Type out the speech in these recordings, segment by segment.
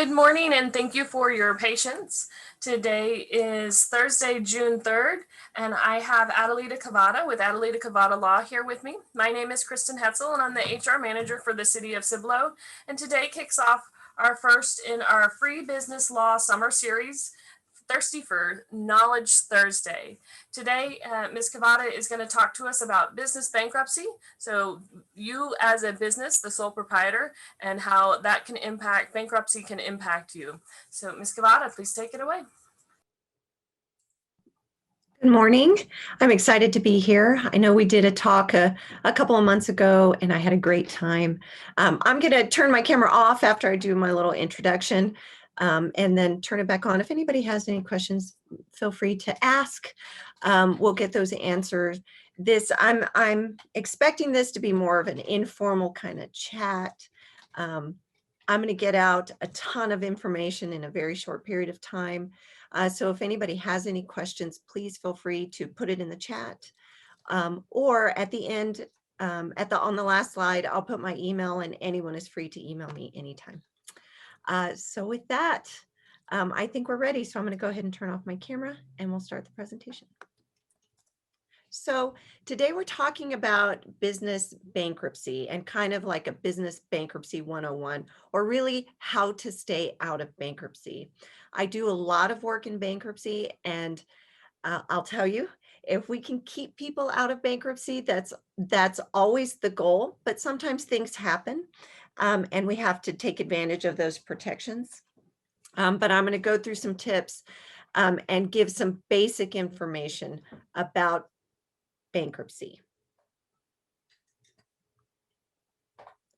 Good morning and thank you for your patience. Today is Thursday, June 3rd, and I have Adelita Cavada with Adelita Cavada Law here with me. My name is Kristen Hetzel and I'm the HR manager for the City of Cibolo. And today kicks off our first in our free business law summer series, Thirsty for Knowledge Thursday. Today, Ms. Cavada is going to talk to us about business bankruptcy. So you as a business, the sole proprietor, and how that can impact, bankruptcy can impact you. So Ms. Cavada, please take it away. Good morning. I'm excited to be here. I know we did a talk a couple of months ago and I had a great time. I'm going to turn my camera off after I do my little introduction and then turn it back on. If anybody has any questions, feel free to ask. We'll get those answered. I'm expecting this to be more of an informal kind of chat. I'm going to get out a ton of information in a very short period of time. So if anybody has any questions, please feel free to put it in the chat. Or at the end, on the last slide, I'll put my email and anyone is free to email me anytime. So with that, I think we're ready. So I'm going to go ahead and turn off my camera and we'll start the presentation. So today we're talking about business bankruptcy and kind of like a business bankruptcy 101, or really how to stay out of bankruptcy. I do a lot of work in bankruptcy and I'll tell you, if we can keep people out of bankruptcy, that's always the goal, but sometimes things happen and we have to take advantage of those protections. But I'm going to go through some tips and give some basic information about bankruptcy.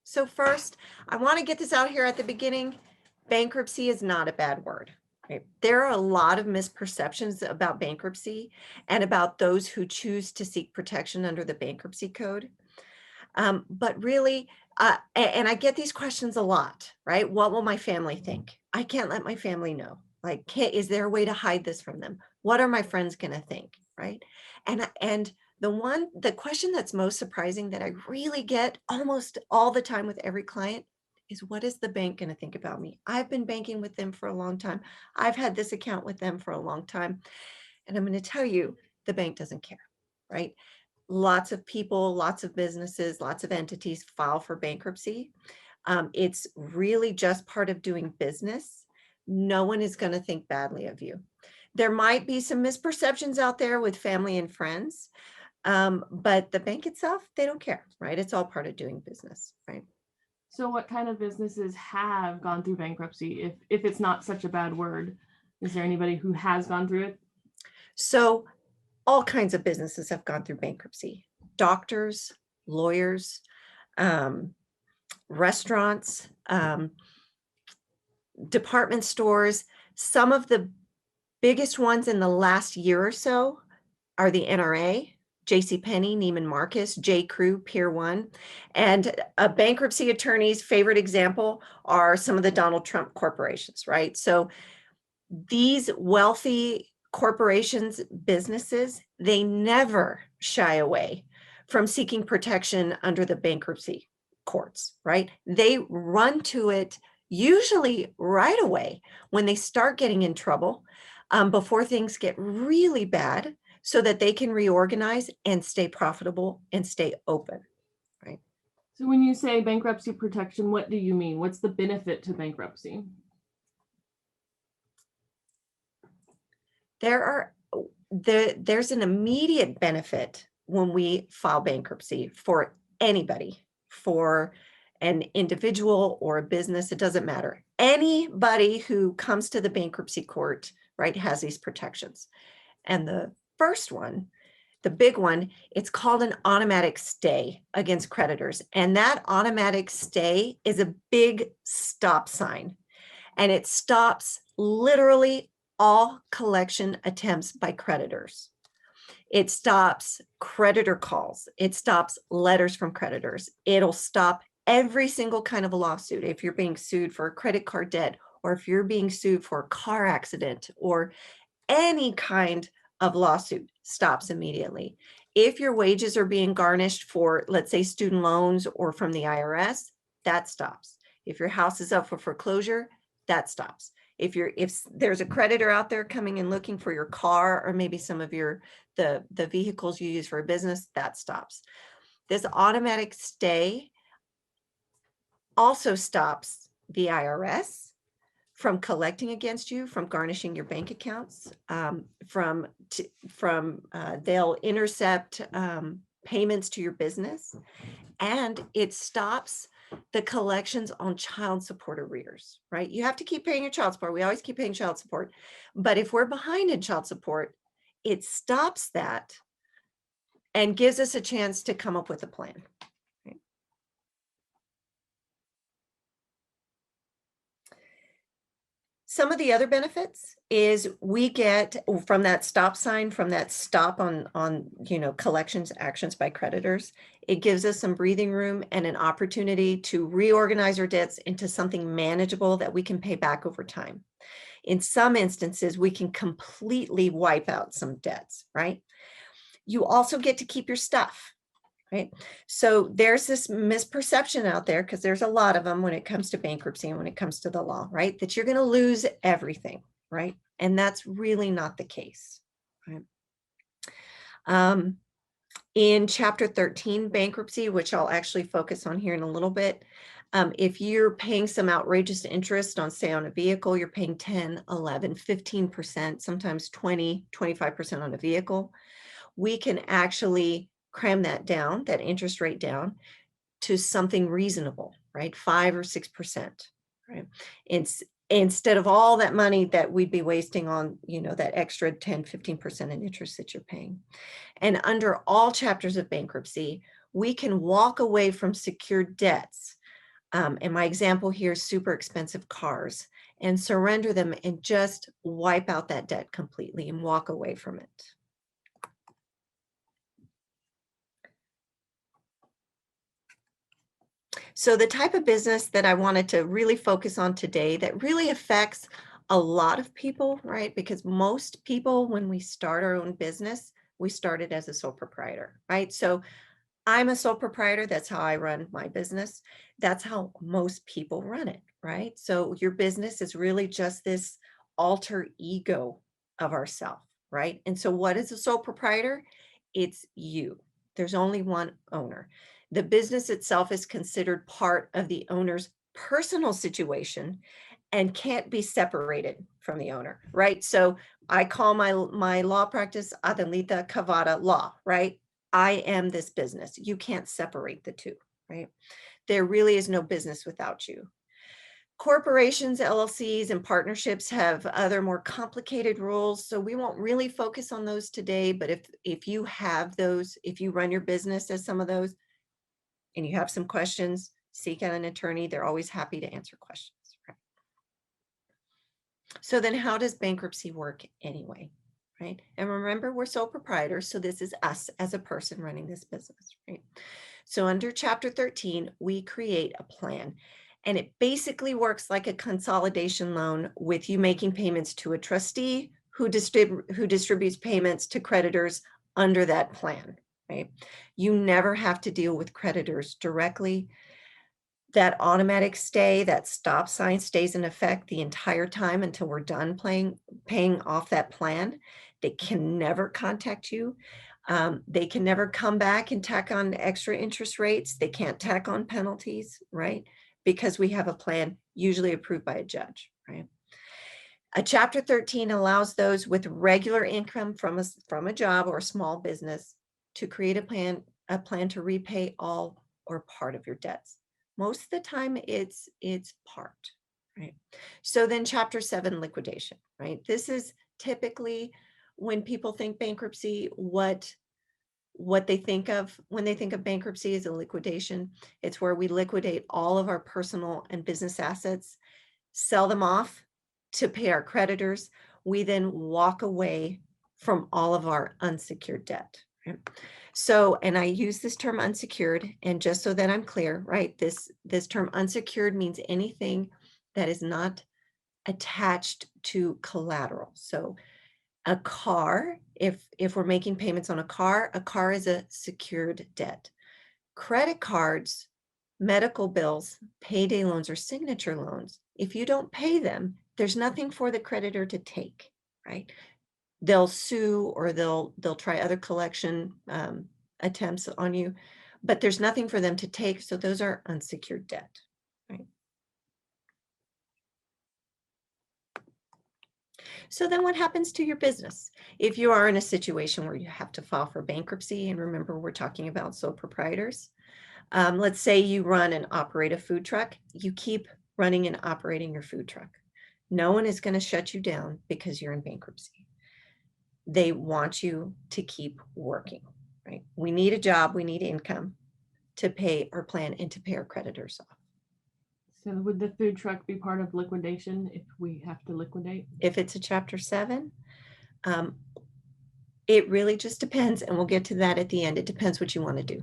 So first, I want to get this out here at the beginning. Bankruptcy is not a bad word. Right? There are a lot of misperceptions about bankruptcy and about those who choose to seek protection under the bankruptcy code. But really, and I get these questions a lot, right? What will my family think? I can't let my family know. Like, is there a way to hide this from them? What are my friends going to think, right? And the question that's most surprising that I really get almost all the time with every client is, what is the bank going to think about me? I've been banking with them for a long time. I've had this account with them for a long time. And I'm going to tell you, the bank doesn't care, right? Lots of people, lots of businesses, lots of entities file for bankruptcy. It's really just part of doing business. No one is going to think badly of you. There might be some misperceptions out there with family and friends, but the bank itself, they don't care, right? It's all part of doing business, right? So what kind of businesses have gone through bankruptcy, if it's not such a bad word? Is there anybody who has gone through it? So all kinds of businesses have gone through bankruptcy. Doctors, lawyers, restaurants, department stores. Some of the biggest ones in the last year or so are the NRA, JCPenney, Neiman Marcus, J. Crew, Pier 1. And a bankruptcy attorney's favorite example are some of the Donald Trump corporations, right? So these wealthy corporations, businesses, they never shy away from seeking protection under the bankruptcy courts, right? They run to it usually right away when they start getting in trouble, before things get really bad, so that they can reorganize and stay profitable and stay open, right? So when you say bankruptcy protection, what do you mean? What's the benefit to bankruptcy? There's an immediate benefit when we file bankruptcy for anybody, for an individual or a business, it doesn't matter. Anybody who comes to the bankruptcy court, right, has these protections. And the first one, the big one, it's called an automatic stay against creditors. And that automatic stay is a big stop sign. And it stops literally all collection attempts by creditors. It stops creditor calls. It stops letters from creditors. It'll stop every single kind of a lawsuit. If you're being sued for a credit card debt, or if you're being sued for a car accident, or any kind of lawsuit, stops immediately. If your wages are being garnished for, let's say, student loans or from the IRS, that stops. If your house is up for foreclosure, that stops. If there's a creditor out there coming and looking for your car, or maybe some of the vehicles you use for a business, that stops. This automatic stay also stops the IRS from collecting against you, from garnishing your bank accounts, they'll intercept payments to your business, and it stops the collections on child support arrears, right? You have to keep paying your child support. We always keep paying child support. But if we're behind in child support, it stops that and gives us a chance to come up with a plan. Right? Some of the other benefits is we get from that stop sign, from that stop on collections actions by creditors, it gives us some breathing room and an opportunity to reorganize our debts into something manageable that we can pay back over time. In some instances, we can completely wipe out some debts, right? You also get to keep your stuff. Right. So there's this misperception out there, because there's a lot of them when it comes to bankruptcy and when it comes to the law, right? That you're going to lose everything, right? And that's really not the case. Right? In Chapter 13, bankruptcy, which I'll actually focus on here in a little bit, if you're paying some outrageous interest on, say, on a vehicle, you're paying 10, 11, 15%, sometimes 20, 25% on a vehicle, we can actually cram that interest rate down to something reasonable, right? 5 or 6%, right? Instead of all that money that we'd be wasting on, that extra 10, 15% in interest that you're paying. And under all chapters of bankruptcy, we can walk away from secured debts. And my example here is super expensive cars, and surrender them and just wipe out that debt completely and walk away from it. So the type of business that I wanted to really focus on today that really affects a lot of people, right? Because most people, when we start our own business, we started as a sole proprietor, right? So I'm a sole proprietor. That's how I run my business. That's how most people run it, right? So your business is really just this alter ego of ourself, right? And so what is a sole proprietor? It's you. There's only one owner. The business itself is considered part of the owner's personal situation and can't be separated from the owner, right? So I call my law practice Adelita Cavada Law, right? I am this business. You can't separate the two, right? There really is no business without you. Corporations, LLCs, and partnerships have other more complicated rules, so we won't really focus on those today. But if you have those, if you run your business as some of those, and you have some questions, seek out an attorney. They're always happy to answer questions. Right? So then how does bankruptcy work anyway? Right? And remember, we're sole proprietors, so this is us as a person running this business, right? So under Chapter 13, we create a plan, and it basically works like a consolidation loan, with you making payments to a trustee who distributes payments to creditors under that plan, right? You never have to deal with creditors directly. That automatic stay, that stop sign, stays in effect the entire time until we're done paying off that plan. They can never contact you. They can never come back and tack on extra interest rates. They can't tack on penalties, right? Because we have a plan usually approved by a judge, right? A Chapter 13 allows those with regular income from a job or a small business to create a plan to repay all or part of your debts. Most of the time it's part, right? So then Chapter 7, liquidation, right? This is typically, when people think bankruptcy, what they think of when they think of bankruptcy is a liquidation. It's where we liquidate all of our personal and business assets, sell them off to pay our creditors. We then walk away from all of our unsecured debt. Right? So, and I use this term unsecured, and just so that I'm clear, right? This term unsecured means anything that is not attached to collateral. So a car, if we're making payments on a car is a secured debt. Credit cards medical bills, payday loans, or signature loans, if you don't pay them, there's nothing for the creditor to take, right? They'll sue or they'll try other collection attempts on you, but there's nothing for them to take. So those are unsecured debt, right? So then what happens to your business? If you are in a situation where you have to file for bankruptcy, and remember, we're talking about sole proprietors. Let's say you run and operate a food truck. You keep running and operating your food truck. No one is going to shut you down because you're in bankruptcy. They want you to keep working, right? We need a job, we need income to pay our plan and to pay our creditors off. So would the food truck be part of liquidation if we have to liquidate? If it's a Chapter 7, it really just depends, and we'll get to that at the end. It depends what you want to do.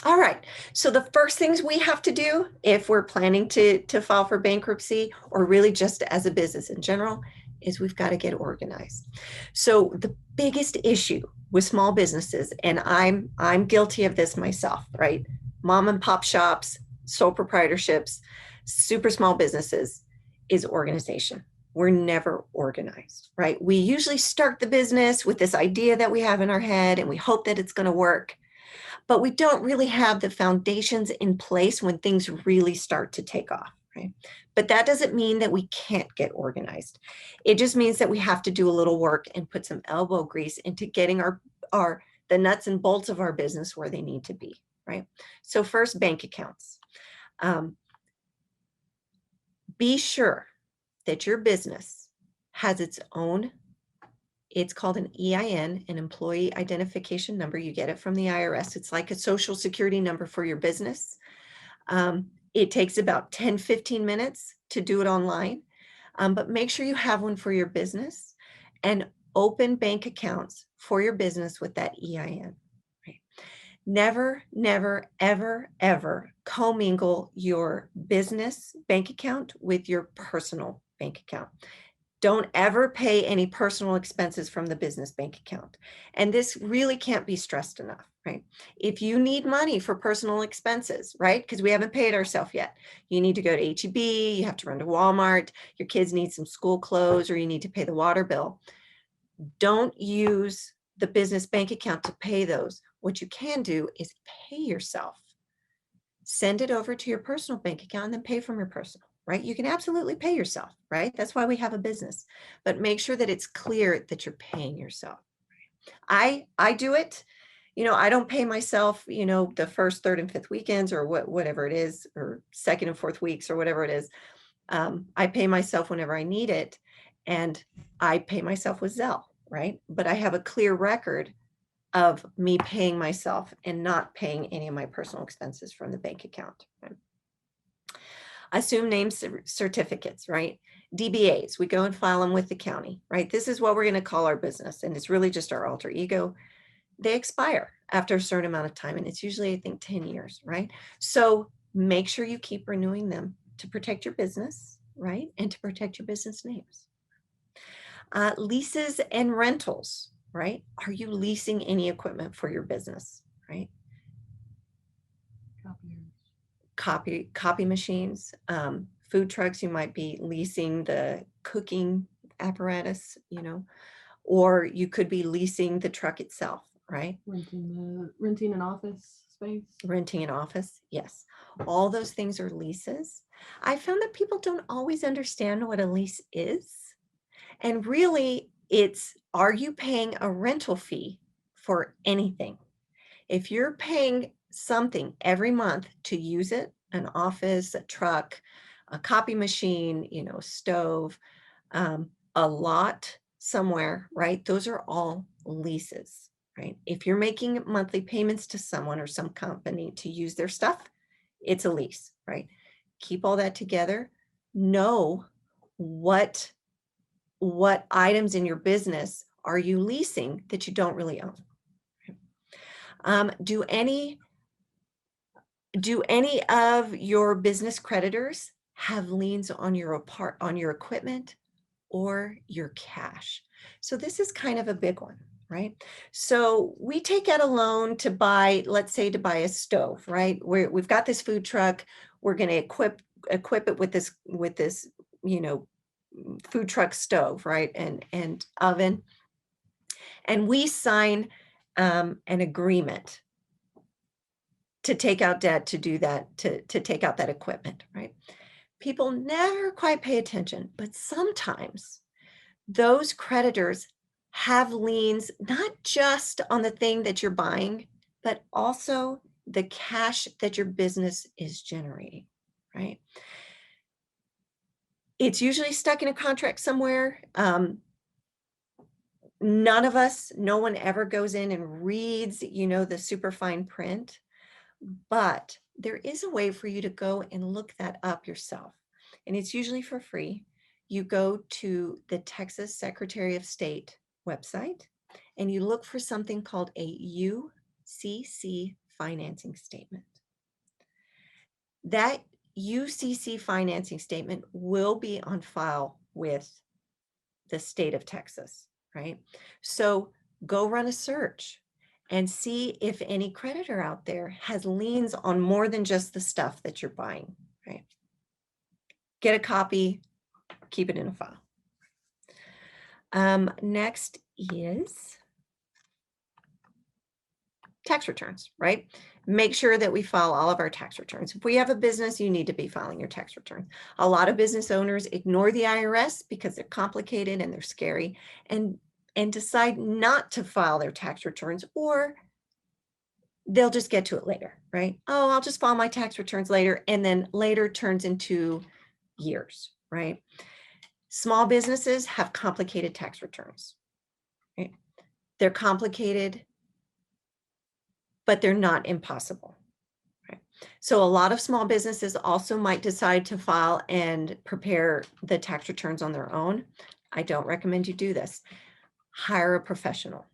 All right, so the first things we have to do if we're planning to file for bankruptcy, or really just as a business in general, is we've got to get organized. So the biggest issue with small businesses, and I'm guilty of this myself, right? Mom and pop shops, sole proprietorships, super small businesses, is organization. We're never organized, right? We usually start the business with this idea that we have in our head, and we hope that it's going to work, but we don't really have the foundations in place when things really start to take off, right? But that doesn't mean that we can't get organized. It just means that we have to do a little work and put some elbow grease into getting the nuts and bolts of our business where they need to be, right? So first, bank accounts. Be sure that your business has its own, it's called an EIN, an employee identification number. You get it from the IRS. It's like a social security number for your business. It takes about 10, 15 minutes to do it online, but make sure you have one for your business and open bank accounts for your business with that EIN. Right? Never, never, ever, ever commingle your business bank account with your personal bank account. Don't ever pay any personal expenses from the business bank account. And this really can't be stressed enough, right? If you need money for personal expenses, right? Because we haven't paid ourselves yet. You need to go to H-E-B, you have to run to Walmart, your kids need some school clothes, or you need to pay the water bill. Don't use the business bank account to pay those. What you can do is pay yourself. Send it over to your personal bank account and then pay from your personal, right? You can absolutely pay yourself, right? That's why we have a business, but make sure that it's clear that you're paying yourself. I do it, I don't pay myself, the first, third, and fifth weekends, or whatever it is, or second and fourth weeks, or whatever it is. I pay myself whenever I need it, and I pay myself with Zelle, right? But I have a clear record of me paying myself and not paying any of my personal expenses from the bank account. Right? Assume name certificates, right? DBAs, we go and file them with the county, right? This is what we're going to call our business, and it's really just our alter ego. They expire after a certain amount of time, and it's usually, I think, 10 years, right? So make sure you keep renewing them to protect your business, right? And to protect your business names. Leases and rentals, right? Are you leasing any equipment for your business, right? Copy machines, food trucks, you might be leasing the cooking apparatus, or you could be leasing the truck itself, right? Renting an office space. Renting an office, yes. All those things are leases. I found that people don't always understand what a lease is. And really, are you paying a rental fee for anything? If you're paying something every month to use it, an office, a truck, a copy machine, stove, a lot somewhere, right? Those are all leases, right? If you're making monthly payments to someone or some company to use their stuff, it's a lease, right? Keep all that together. Know what items in your business are you leasing that you don't really own. Do any of your business creditors have liens on your equipment or your cash? So this is kind of a big one, right? So we take out a loan to buy, let's say to buy a stove, right? We've got this food truck. We're going to equip it with this, you know, food truck stove, right? And oven. And we sign an agreement to take out debt to do that, to take out that equipment, right? People never quite pay attention, but sometimes those creditors have liens not just on the thing that you're buying, but also the cash that your business is generating, right? It's usually stuck in a contract somewhere. None of us, no one ever goes in and reads, you know, the super fine print, but there is a way for you to go and look that up yourself. And it's usually for free. You go to the Texas Secretary of State website and you look for something called a UCC financing statement. That UCC financing statement will be on file with the state of Texas, right? So go run a search and see if any creditor out there has liens on more than just the stuff that you're buying, right? Get a copy, keep it in a file. Next is tax returns, right? Make sure that we file all of our tax returns. If we have a business, you need to be filing your tax return. A lot of business owners ignore the IRS because they're complicated and they're scary and decide not to file their tax returns, or they'll just get to it later, right? Oh, I'll just file my tax returns later, and then later turns into years, right? Small businesses have complicated tax returns, right? They're complicated, but they're not impossible, right? So a lot of small businesses also might decide to file and prepare the tax returns on their own. I don't recommend you do this. Hire a professional,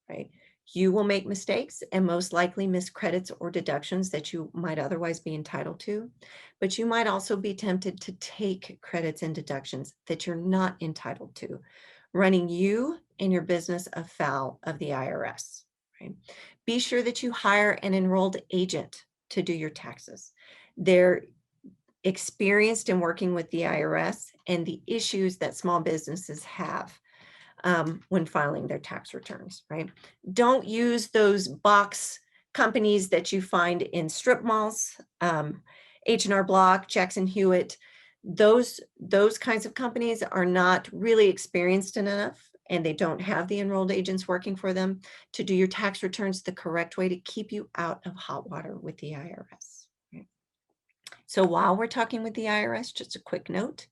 right? You will make mistakes and most likely miss credits or deductions that you might otherwise be entitled to, but you might also be tempted to take credits and deductions that you're not entitled to, running you and your business afoul of the IRS, right? Be sure that you hire an enrolled agent to do your taxes. They're experienced in working with the IRS and the issues that small businesses have when filing their tax returns, right? Don't use those box companies that you find in strip malls, H&R Block, Jackson Hewitt. Those kinds of companies are not really experienced enough, and they don't have the enrolled agents working for them to do your tax returns the correct way to keep you out of hot water with the IRS. Right? So while we're talking with the IRS, just a quick note,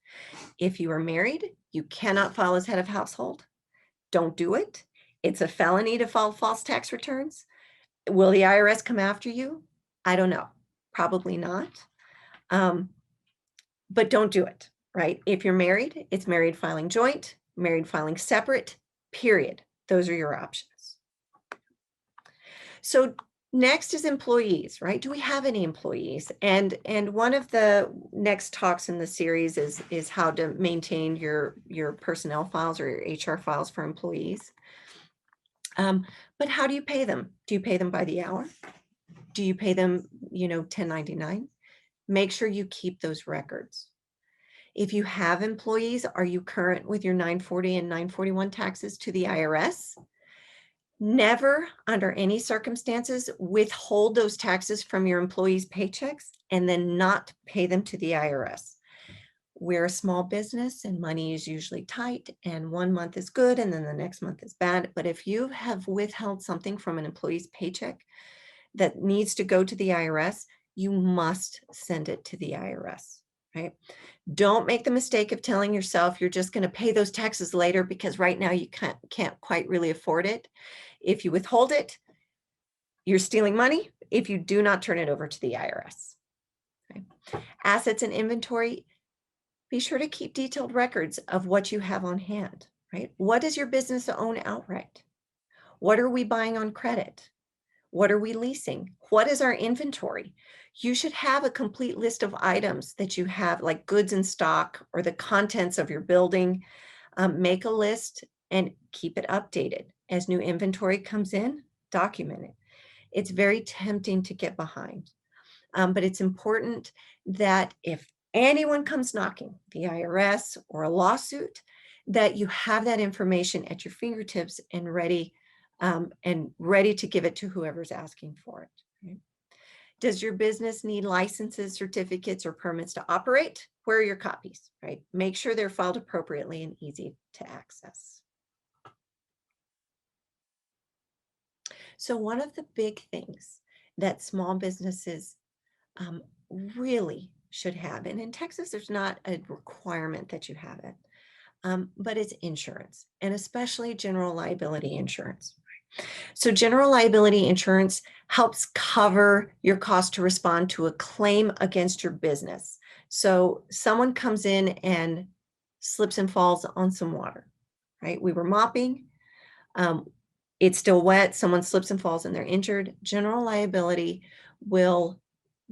if you are married, you cannot file as head of household. Don't do it. It's a felony to file false tax returns. Will the IRS come after you? I don't know. Probably not. But don't do it, right? If you're married, it's married filing joint, married filing separate, period. Those are your options. So next is employees, right? Do we have any employees? And one of the next talks in the series is how to maintain your personnel files or your HR files for employees. But how do you pay them? Do you pay them by the hour? Do you pay them, 1099? Make sure you keep those records. If you have employees, are you current with your 940 and 941 taxes to the IRS? Never, under any circumstances, withhold those taxes from your employees' paychecks and then not pay them to the IRS. We're a small business and money is usually tight, and one month is good and then the next month is bad. But if you have withheld something from an employee's paycheck that needs to go to the IRS, you must send it to the IRS, right? Don't make the mistake of telling yourself you're just going to pay those taxes later because right now you can't quite really afford it. If you withhold it, you're stealing money if you do not turn it over to the IRS. Okay. Assets and inventory, be sure to keep detailed records of what you have on hand, right? What does your business own outright? What are we buying on credit? What are we leasing? What is our inventory? You should have a complete list of items that you have, like goods in stock or the contents of your building. Make a list and keep it updated. As new inventory comes in, document it. It's very tempting to get behind, but it's important that if anyone comes knocking, the IRS or a lawsuit, that you have that information at your fingertips and ready to give it to whoever's asking for it. Right? Does your business need licenses, certificates, or permits to operate? Where are your copies, right? Make sure they're filed appropriately and easy to access. So one of the big things that small businesses really should have, and in Texas, there's not a requirement that you have it, but it's insurance, and especially general liability insurance. So general liability insurance helps cover your cost to respond to a claim against your business. So someone comes in and slips and falls on some water, right? We were mopping, it's still wet, someone slips and falls and they're injured. General liability will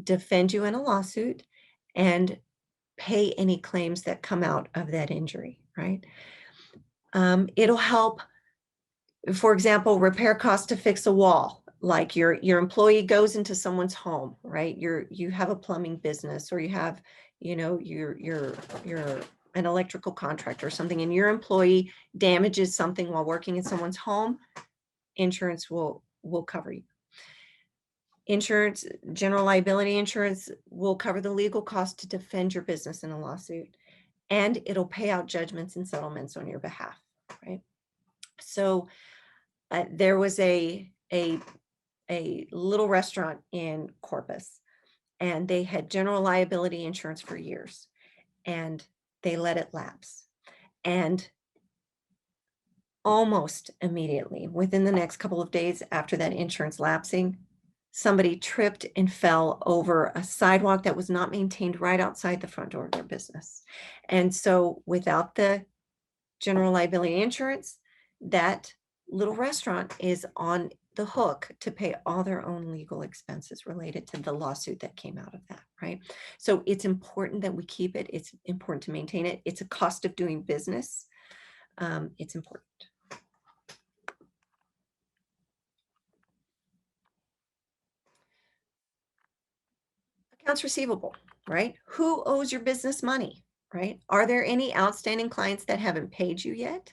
defend you in a lawsuit and pay any claims that come out of that injury, right? It'll help, for example, repair costs to fix a wall. Like your employee goes into someone's home, right? You have a plumbing business, or you have, you're an electrical contractor or something, and your employee damages something while working in someone's home. Insurance will cover you. Insurance, general liability insurance, will cover the legal cost to defend your business in a lawsuit, and it'll pay out judgments and settlements on your behalf, right? So there was a little restaurant in Corpus, and they had general liability insurance for years, and they let it lapse. And almost immediately, within the next couple of days after that insurance lapsing, somebody tripped and fell over a sidewalk that was not maintained right outside the front door of their business. And so without the general liability insurance, that little restaurant is on the hook to pay all their own legal expenses related to the lawsuit that came out of that, right? So it's important that we keep it. It's important to maintain it. It's a cost of doing business. It's important. Accounts receivable, right? Who owes your business money, right? Are there any outstanding clients that haven't paid you yet?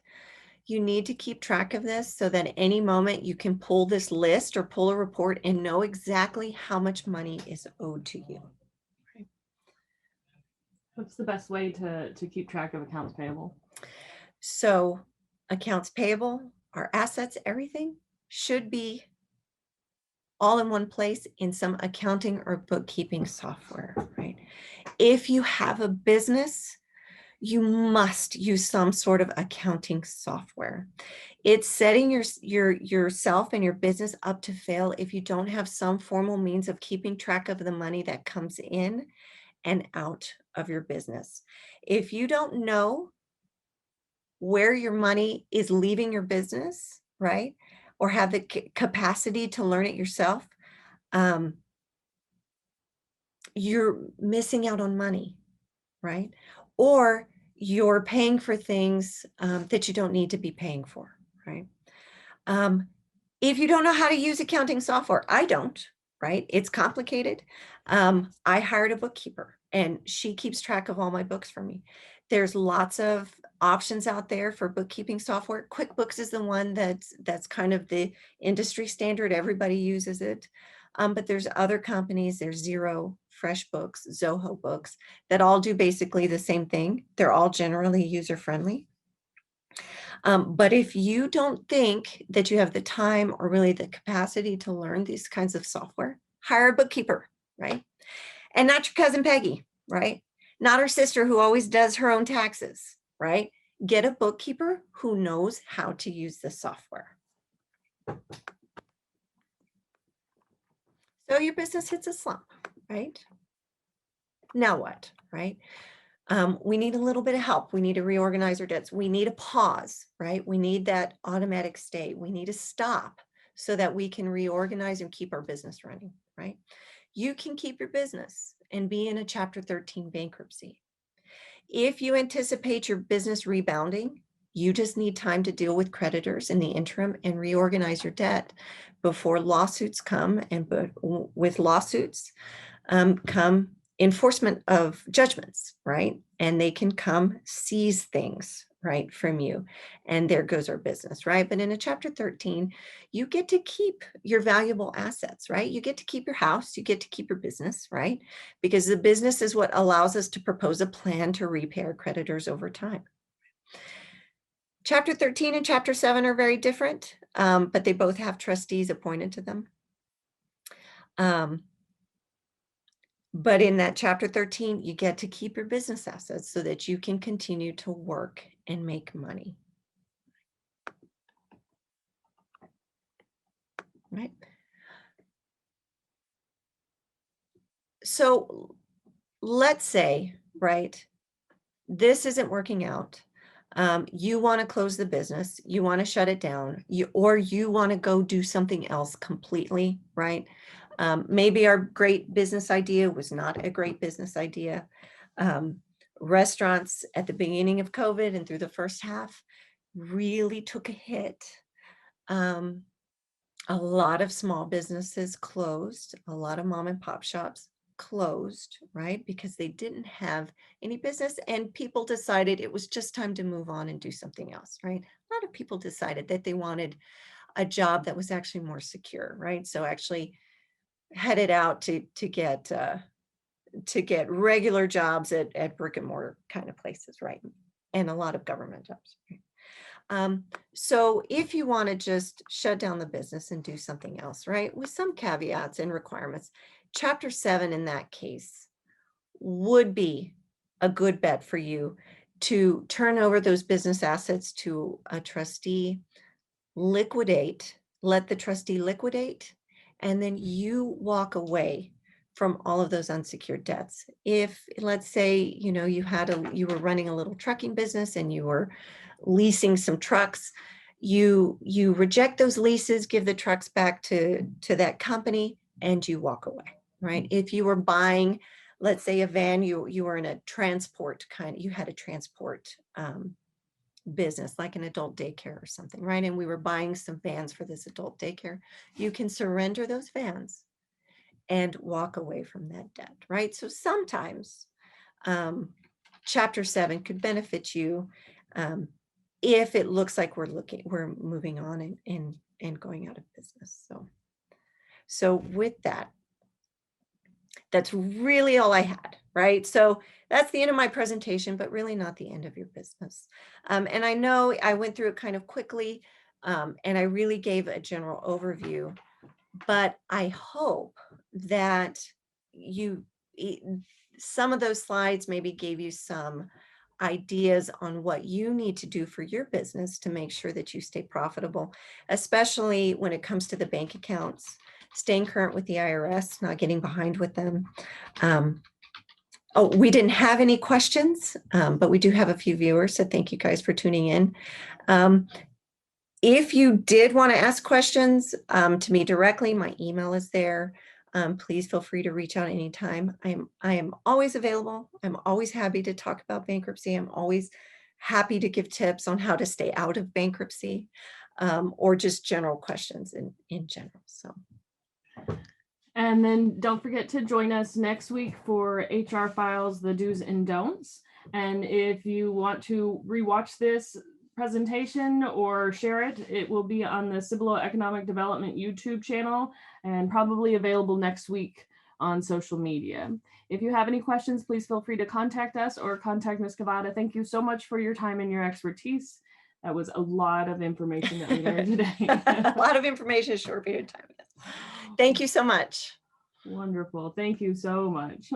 You need to keep track of this so that at any moment you can pull this list or pull a report and know exactly how much money is owed to you. Right? What's the best way to keep track of accounts payable? So accounts payable, our assets, everything should be all in one place in some accounting or bookkeeping software, right? If you have a business, you must use some sort of accounting software. It's setting yourself and your business up to fail if you don't have some formal means of keeping track of the money that comes in and out of your business. If you don't know where your money is leaving your business, right, or have the capacity to learn it yourself, you're missing out on money, right? Or you're paying for things that you don't need to be paying for, right? If you don't know how to use accounting software, I don't, right? It's complicated. I hired a bookkeeper and she keeps track of all my books for me. There's lots of options out there for bookkeeping software. QuickBooks is the one that's kind of the industry standard. Everybody uses it. But there's other companies, there's Xero, FreshBooks, Zoho Books, that all do basically the same thing. They're all generally user-friendly. But if you don't think that you have the time or really the capacity to learn these kinds of software, hire a bookkeeper, right? And not your cousin Peggy, right? Not her sister who always does her own taxes, right? Get a bookkeeper who knows how to use the software. So your business hits a slump, right? Now what, right? We need a little bit of help. We need to reorganize our debts. We need a pause, right? We need that automatic stay. We need to stop so that we can reorganize and keep our business running, right? You can keep your business and be in a Chapter 13 bankruptcy. If you anticipate your business rebounding, You just need time to deal with creditors in the interim and reorganize your debt before lawsuits come. And with lawsuits come enforcement of judgments, right? And they can come seize things, right, from you. And there goes our business, right? But in a Chapter 13, you get to keep your valuable assets, right? You get to keep your house, you get to keep your business, right? Because the business is what allows us to propose a plan to repay our creditors over time. Chapter 13 and Chapter 7 are very different, but they both have trustees appointed to them. But in that Chapter 13, you get to keep your business assets so that you can continue to work and make money. Right? So let's say, right, this isn't working out. You want to close the business, you want to shut it down, or you want to go do something else completely, right? Maybe our great business idea was not a great business idea. Restaurants at the beginning of COVID and through the first half really took a hit. A lot of small businesses closed, a lot of mom and pop shops closed, right? Because they didn't have any business and people decided it was just time to move on and do something else, right? A lot of people decided that they wanted a job that was actually more secure, right? So actually headed out to get regular jobs at brick and mortar kind of places, right? And a lot of government jobs, right? So if you want to just shut down the business and do something else, right, with some caveats and requirements, Chapter 7 in that case would be a good bet for you to turn over those business assets to a trustee, liquidate, let the trustee liquidate, and then you walk away from all of those unsecured debts. If, let's say, you know, you were running a little trucking business and you were leasing some trucks, you reject those leases, give the trucks back to that company, and you walk away, right? If you were buying, let's say, a van, you were in a transport you had a transport business, like an adult daycare or something, right? And we were buying some vans for this adult daycare. You can surrender those vans and walk away from that debt, right? So sometimes Chapter 7 could benefit you if it looks like we're moving on and going out of business. So with that, that's really all I had, right? So that's the end of my presentation, but really not the end of your business. And I know I went through it kind of quickly, and I really gave a general overview, but I hope that some of those slides maybe gave you some ideas on what you need to do for your business to make sure that you stay profitable, especially when it comes to the bank accounts, staying current with the IRS, not getting behind with them. Oh, we didn't have any questions, but we do have a few viewers, so thank you guys for tuning in. If you did want to ask questions to me directly, my email is there. Please feel free to reach out anytime. I am always available. I'm always happy to talk about bankruptcy. I'm always happy to give tips on how to stay out of bankruptcy, or just general questions in general. So. And then don't forget to join us next week for HR Files, the do's and don'ts. And if you want to rewatch this presentation or share it, it will be on the Cibolo Economic Development YouTube channel and probably available next week on social media. If you have any questions, please feel free to contact us or contact Ms. Cavada. Thank you so much for your time and your expertise. That was a lot of information that we learned today. A lot of information in a short period of time. Thank you so much. Wonderful. Thank you so much.